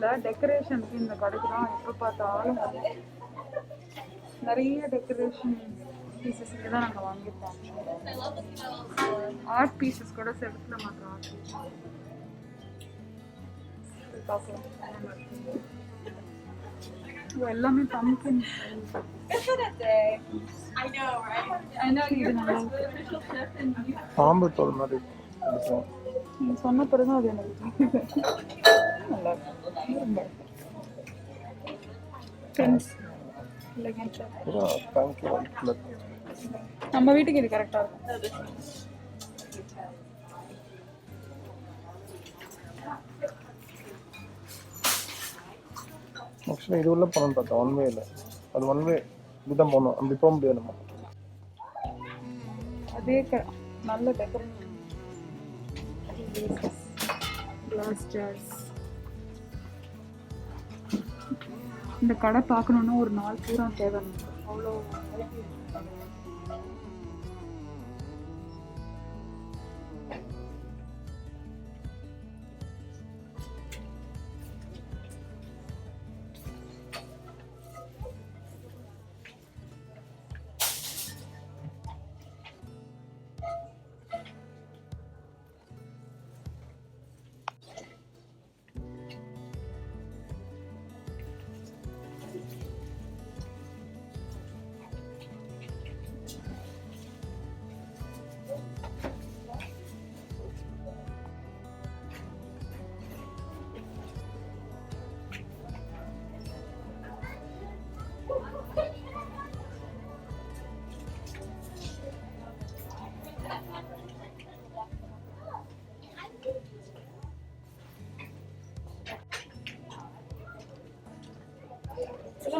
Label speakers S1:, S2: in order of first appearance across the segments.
S1: இல்லை, டெக்கரேஷனுக்கு இந்த கடைக்கு தான் எப்போ பார்த்தாலும் நிறைய டெக்கரேஷன் பீசஸ் இங்கே தான் நாங்கள் வாங்கியிருப்போம். ஆர்ட் பீசஸ் கூட செவத்தில் மாத்திரம் ஆர்ட் பீசஸ் எல்லாமே பம்கின்.
S2: பாம்பு தோல் மாதிரி
S1: நீ சொன்ன பிறகு அது எனக்கு நல்லா நம்ம வீட்டுக்கு இது கரெக்டா இருக்கும்.
S2: ஆக்சுவலி இது உள்ள போகணும்னு பார்த்தா ஒன் வே இல்லை, அது ஒன் வே இதுதான் போகணும், அப்படி போக முடியாது நம்ம.
S1: அதே நல்ல டெக்கரேஷன் கிளாஸ் ஜார்ஸ். இந்த கடை பார்க்கணுன்னா ஒரு நாள் பூரா தேவை. அவ்வளோ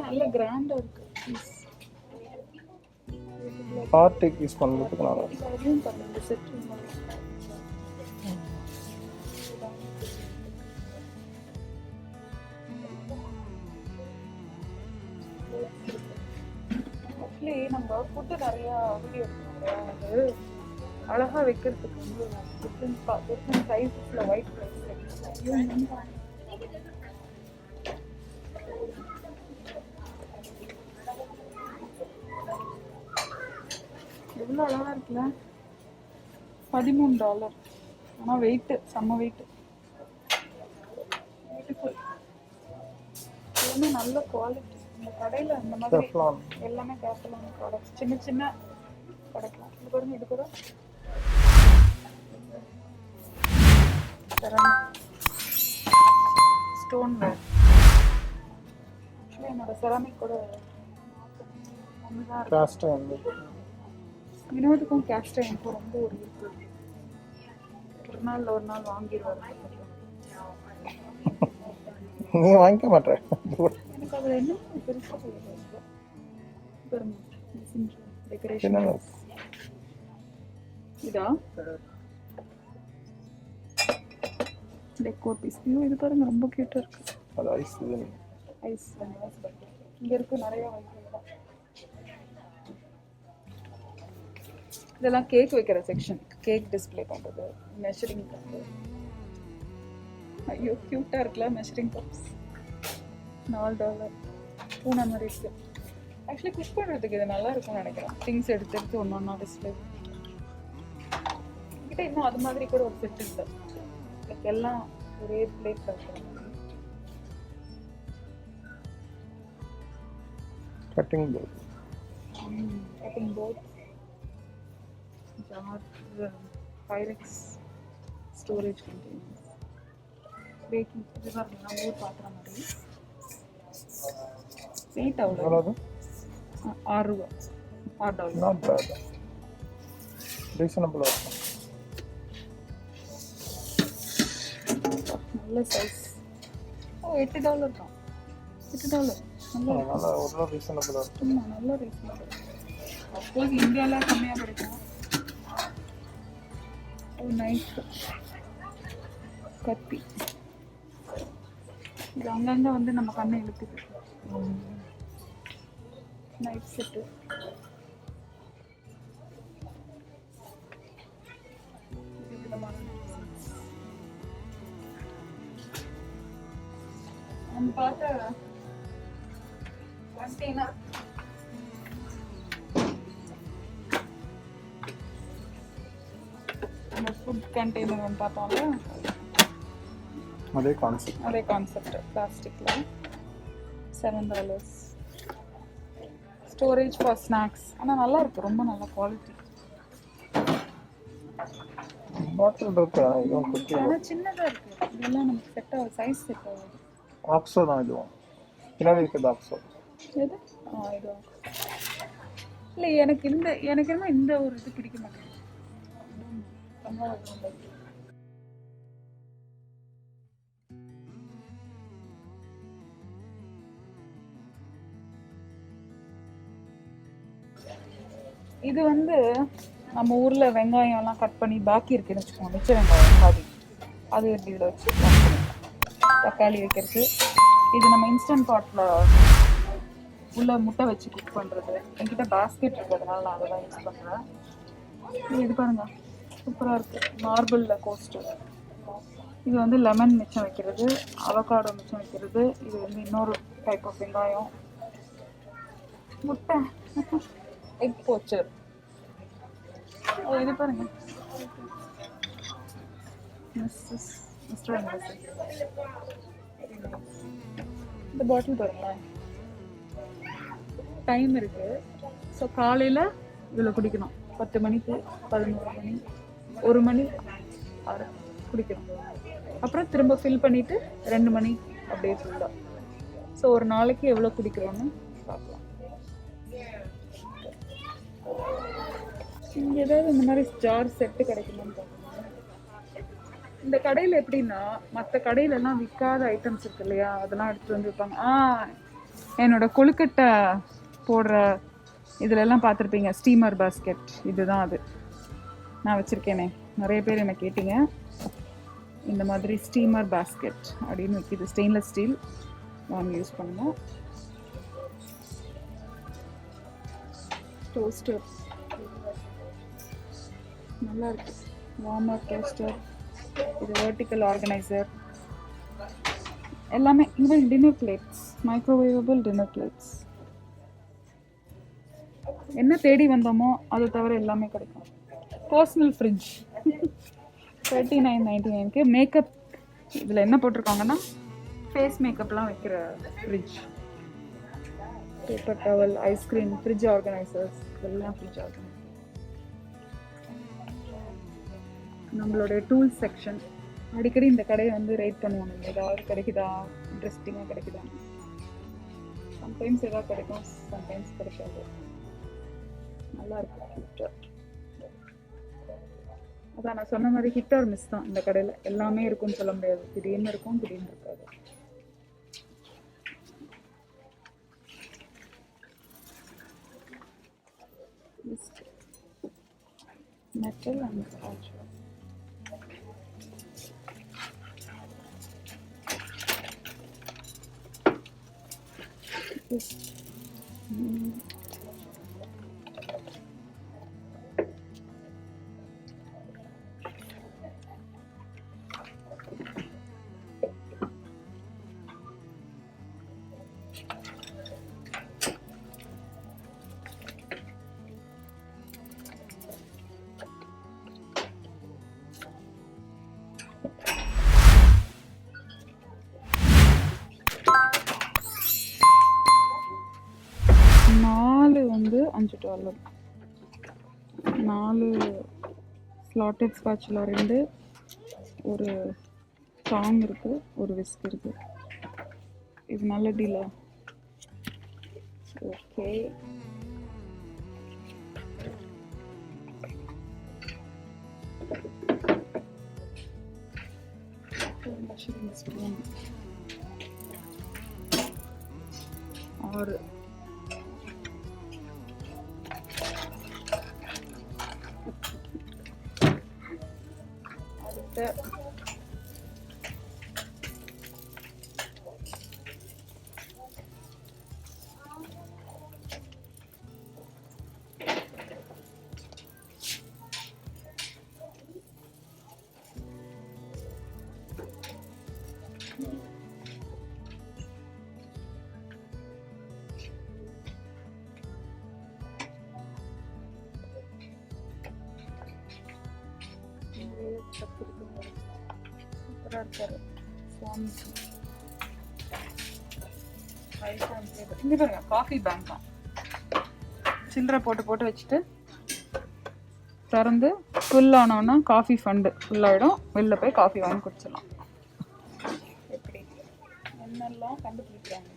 S1: நல்ல கிராண்டா இருக்கு.
S2: பார்ட்டிக்கு யூஸ் பண்ணுறதுக்கு நல்லா இருக்கு.
S1: அதுவும் பாருங்க செட் ஆக்சுவலி நம்ம ஃபுட்டு நிறைய வீடியோ எடுக்கணும். அது அழகா வைக்கிறதுக்கு வந்து டிஃப்ரெண்ட் சைஸஸ்ல ஒயிட் ரைஸ் எவ்வளோ அழகா இருக்குல்ல. $13. ஆனால் வெயிட்டு செம்ம வெயிட்டு. எல்லாமே நல்ல குவாலிட்டி. இந்த கடையில் இந்த மாதிரி எல்லாமே கேட்கலாம் ப்ராடக்ட்ஸ் சின்ன சின்ன கிடைக்கலாம். இது பாருங்க, இது கூட ஸ்டோன் வேர். ஆக்சுவலி என்னோட செராமிக் கூட வினோதுக்கும் கேஸ்ட் எனக்கு ரொம்ப ஒரு இருக்கு. ஒரு நாள் வாங்கிடுவாரு.
S2: நீ வாங்கிக்க மாட்டேன்.
S1: எனக்கு அதில் என்ன பெருசாக டெக்கரேஷன் இதா டெக்கோர் பீஸ். இது பாருங்க ரொம்ப கியூட்டாக இருக்கு.
S2: அது ஐஸ்
S1: ஐஸ் இங்கே இருக்கு நிறைய வைக்கிறதா. இதெல்லாம் கேக் வைக்கிற செக்ஷன். கேக் டிஸ்பிளே பண்ணுறது, மெஷரிங் கப்பு. ஐயோ க்யூட்டாக இருக்குல்ல மெஷரிங் கப்ஸ். $4 பூனை மாதிரி இருக்கு. ஆக்சுவலி குக் பண்ணுறதுக்கு இது நல்லா இருக்கும்னு நினைக்கிறேன். திங்ஸ் எடுத்து ஒன்று ஒன்றா டிஸ்பிளே கிட்ட. இன்னும் அது மாதிரி கூட ஒரு செட் இருக்கு. லைக் எல்லாம் ஒரே பிளேட்ல இருக்கிற மாதிரி.
S2: Cutting board,
S1: cutting board, jar, Pyrex storage containers, baking. இது பாருங்க நான் ஊர் பாத்திரம் மாதிரி. வெயிட் அவ்வளோ $6.
S2: நாட் பேட், ரீசனபிளாக இருக்கும்.
S1: நல்ல சைஸ். $8 தான். $8 நல்லா
S2: ஒரு ரீசனபிளாக இருக்கும்.
S1: நல்ல ரீசனபிள். அஃப்கோர்ஸ் இந்தியாவில் கம்மியாக கிடைக்கும். நைஃப், கத்தி. இது அங்கங்கே வந்து நம்ம கண்ணை இழுத்துக்கு. Knife set. கண்டெய்னர். அந்த ஃபுட் கண்டெய்னர் ஒன்று பார்த்தோம்ல,
S2: அதே கான்செப்ட்.
S1: அதே கான்செப்ட். பிளாஸ்டிக்கில் $7. Storage for snacks. ஆனால் நல்லா இருக்கு, ரொம்ப நல்ல குவாலிட்டி.
S2: பாட்டில் இருக்கு, இதுவும் குட்டி.
S1: ஆனால் சின்னதாக இருக்கு, இதெல்லாம் நமக்கு செட் ஆகுது, சைஸ் செட் ஆகுது.
S2: ஆக்ஸோ தான் இதுவும். பின்னாடி இருக்குது ஆக்ஸோ.
S1: எது? இது இல்லை, எனக்கு என்ன இந்த ஒரு இது பிடிக்க மாட்டேங்குது. இது வந்து நம்ம ஊர்ல வெங்காயம் எல்லாம் கட் பண்ணி பாக்கி இருக்குன்னு வச்சுக்கோங்க, மிச்ச வெங்காயம் பாதி, அது எப்படி இதில் வச்சு தக்காளி வைக்கிறது. இது நம்ம இன்ஸ்டன்ட் பாட்டில் உள்ள முட்டை வச்சு குக் பண்ணுறது. என்கிட்ட பாஸ்கெட் இருக்கிறதுனால நான் அதை தான் யூஸ் பண்ணுறேன். இது பாருங்க, சூப்பராக இருக்குது. மார்பிளில் கோஸ்டர். இது வந்து லெமன் மிச்சம் வைக்கிறது, அவகாடோ மிச்சம் வைக்கிறது. இது வந்து இன்னொரு டைப் ஆஃப் வெங்காயம். முட்டை, எக் போச்சர். இது பாருங்க, இந்த பாட்டில் பாருங்களேன், டைம் இருக்கு. ஸோ காலையில் இவ்வளோ குடிக்கணும், 10 மணிக்கு, 11 மணி, 1 மணி குடிக்கணும். அப்புறம் திரும்ப ஃபில் பண்ணிவிட்டு 2 மணி அப்படியே ஃபுல்லாக. ஸோ ஒரு நாளைக்கு எவ்வளோ குடிக்கிறோன்னு பார்க்கலாம். இங்கே ஏதாவது இந்த மாதிரி ஜார் செட்டு கிடைக்குமான்னு பார்க்கணும். இந்த கடையில் எப்படின்னா, மற்ற கடையிலலாம் விற்காத ஐட்டம்ஸ் இருக்கு இல்லையா, அதெல்லாம் எடுத்துகிட்டு வந்து விற்பாங்க. என்னோட கொழுக்கட்டை போடுற இதிலெல்லாம் பார்த்துருப்பீங்க, ஸ்டீமர் பாஸ்கெட். இதுதான் அது நான் வச்சுருக்கேனே, நிறைய பேர் என்ன கேட்டிங்க. இந்த மாதிரி ஸ்டீமர் பாஸ்கெட் அப்படின்னு விற்கிது, ஸ்டெயின்லெஸ் ஸ்டீல், வாங்கி யூஸ் பண்ணுங்கள். டோஸ்டர் நல்லா இருக்கு, வார்மர் டோஸ்டர். இது வெர்டிக்கல் ஆர்கனைசர். எல்லாமே. Even dinner plates, microwavable dinner plates. என்ன தேடி வந்தோமோ அதை தவிர எல்லாமே கிடைக்கும். Personal fridge $39.99. மேக்கப் இதில் என்ன போட்டிருக்காங்கன்னா, ஃபேஸ் மேக்கப்லாம் வைக்கிற fridge. Paper towel, ice cream, fridge organisers, இதெல்லாம் ஃப்ரிட்ஜ் ஆர்கனைசர். நம்மளுடைய டூல் செக்ஷன். அடிக்கடி இந்த கடையை வந்து ரேட் பண்ணுவோம், நம்ம ஏதாவது கிடைக்குதா, இன்ட்ரெஸ்டிங்காக கிடைக்குதா. சம்டைம்ஸ் ஏதாவது கிடைக்கும், சம்டைம்ஸ் கிடைக்காது. நல்லா இருக்கும். ஹிட்டர், அதான் நான் சொன்ன மாதிரி ஹிட் ஆர் மிஸ் தான். இந்த கடையில் எல்லாமே இருக்கும்னு சொல்ல முடியாது, திடீர்னு இருக்கும், திடீர்னு இருக்காது. Metal and scotch. $5. 4 slotted spatula, 2, ஒரு டாங் இருக்கு, ஒரு விஸ்க் இருக்கு. இது நல்ல டீலா? ஓகே. ஸ்பூன் 6. செட்டப் இருக்கு. சூப்பராக இருக்காரு சுவாமிஜி. இங்கே பாருங்க காஃபி பேங்க் தான். சில்லறை போட்டு போட்டு வச்சுட்டு திறந்து ஃபுல் ஆனோன்னா காஃபி ஃபண்டு ஃபுல்லாகிடும். வெளில போய் காஃபி வாங்கி குடிச்சிடலாம். எப்படி என்னெல்லாம் கண்டுபிடிக்கிறாங்க.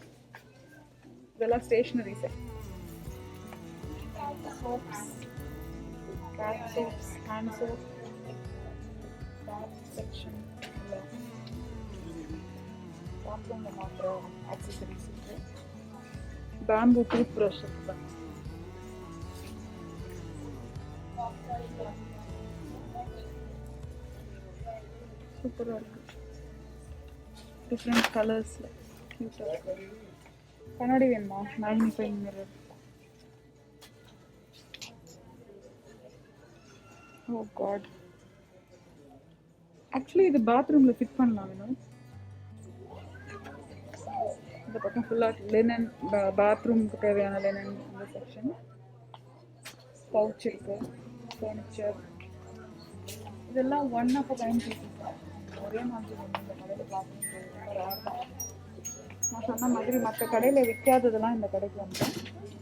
S1: இதெல்லாம் stationery set. Soaps, cat soaps, hand soap, section இல்லை பாத்ரூமில் மாத்திர ஆக்சசரிஸ் இருக்கு. பேம்பு டூத் ப்ரஷ் இருக்கு. சூப்பராக இருக்கு. டிஃப்ரெண்ட் கலர்ஸில் க்யூட்டாக இருக்கு. கண்ணாடி வேணுமா? Magnifying mirror. Oh God, actually இது பாத்ரூமில் ஃபிட் பண்ணலாம் வேணும். இந்த பக்கம் ஃபுல்லாக லினன், பாத்ரூமுக்கு தேவையான லினன் இந்த செக்ஷன். பவுச் இருக்கு, ஃபர்னிச்சர். இதெல்லாம் ஒன் ஆஃப் டைம் பீசஸ் தான். ஒரே மாதிரி இந்த கடையில் பார்க்கணும். நான் சொன்ன மாதிரி மற்ற கடையில் விற்காததெல்லாம் இந்த கடைக்கு வந்தேன்.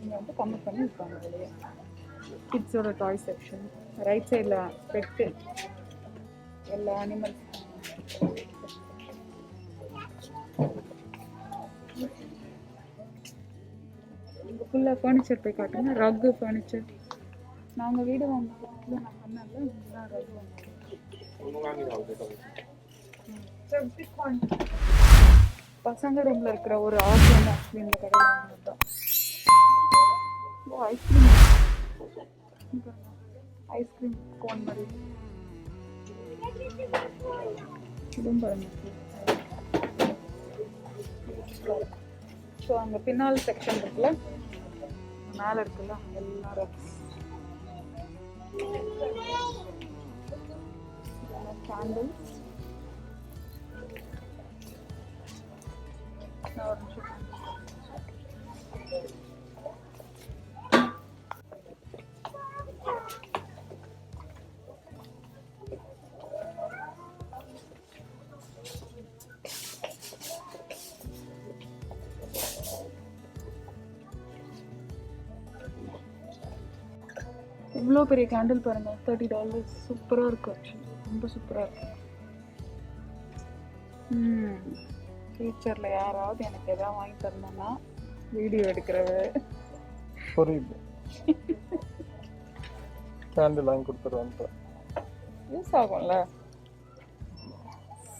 S1: இங்கே வந்து கம்மி பண்ணி விற்பாங்க வெளியே. கிட்ஸோட டாய் செக்ஷன். ரைட் சைடில் பெட்டு, எல்லா அனிமல்ஸ். இங்கே ஃபுல்லாக ஃபர்னிச்சர் போய் காட்டுங்க. ரக்கு ஃபர்னிச்சர். நாங்கள் வீடு வாங்கினதுல நான் சொன்னேன்ல, இங்கே தான் ரக் வாங்கினோம். பசங்க ரூமில் இருக்கிற ஒரு ஆர்ட் ஆக்சுவலி இந்த கடையில் வாங்கினது தான். ஓ ஐஸ்கிரீம், ஐஸ்கிரீம் கோன் மாதிரி. இதுவும் பாருங்க. ஸோ அங்கே பின்னால் செக்ஷன் இருக்குல்ல, மேலே இருக்குல்ல, எல்லாம் ரக்ஸ். கேண்டில்ஸ். ஒரு நிமிஷம். இவ்வளோ பெரிய கேண்டில் பாருங்க, $30. சூப்பராக இருக்கு. ஆக்சுவலி ரொம்ப சூப்பராக இருக்கு. ஃபியூச்சரில் யாராவது எனக்கு எதாவது வாங்கி தரணும்னா வீடியோ எடுக்கிறது
S2: புரியுது. கேண்டில் வாங்கி கொடுத்துருவான்ட்டு
S1: யூஸ் ஆகும்ல.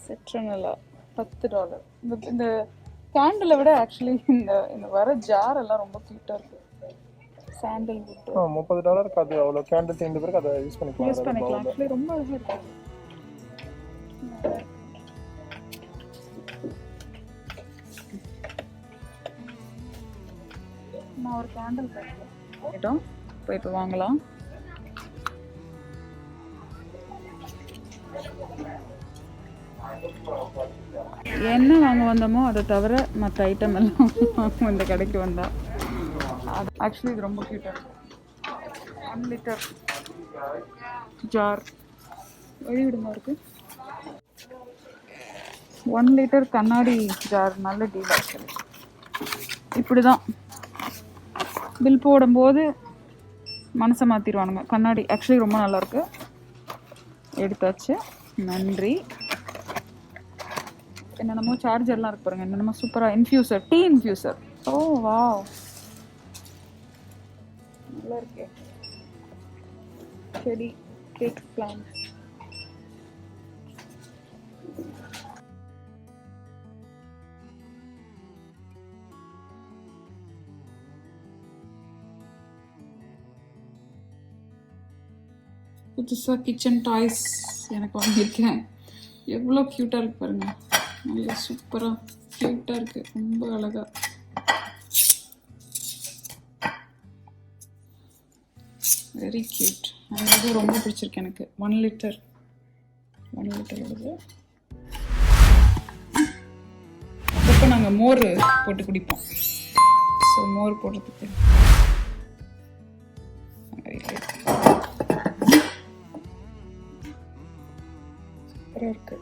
S1: செட்ரனலா $10. இந்த கேண்டிலை விட ஆக்சுவலி இந்த வர ஜார் எல்லாம் ரொம்ப க்யூட்டாக இருக்கு. Sandal would.
S2: $30 அது அவ்வளோ கேண்டில் தேர்ந்த பிறகு அதை யூஸ் பண்ணிக்கலாம்.
S1: ஆக்சுவலி ரொம்ப அழகாக இருக்கு. நான் ஒரு கேண்டில் கேட்டோம். இப்போ வாங்கலாம். என்ன வாங்க வந்தோமோ அதை தவிர மற்ற ஐட்டம் எல்லாம் இந்த கடைக்கு வந்தா. ஆக்சுவலி இது ரொம்ப க்யூட்டாக இருக்கும். 1 லிட்டர் ஜார் வெளியிடுமா இருக்கு. 1 லிட்டர் கண்ணாடி ஜார் நல்ல டீல். ஆக்சுவலி இப்படி தான் பில் போடும்போது மனசை மாற்றிடுவானுங்க. கண்ணாடி ஆக்சுவலி ரொம்ப நல்லாயிருக்கு. எடுத்தாச்சு, நன்றி. என்னென்னமோ சார்ஜர்லாம் இருக்கு பாருங்க. என்னென்னமோ சூப்பராக இன்ஃப்யூசர், டீ இன்ஃப்யூசர். ஓ வாவ், நல்லா இருக்கே. செடி, கேக் பிளான்ஸ். புதுசாக கிச்சன் டாய்ஸ் எனக்கு வாங்கியிருக்கேன். எவ்வளோ க்யூட்டாக இருக்கு பாருங்க. நல்லா சூப்பராக க்யூட்டாக இருக்கு. ரொம்ப அழகா. Very cute. அது ரொம்ப பிடிச்சிருக்கு எனக்கு. 1 லிட்டர் வருது. அப்பப்போ நாங்கள் மோர் போட்டு குடிப்போம். ஸோ மோர் போடுறதுக்கு சூப்பராக இருக்குது.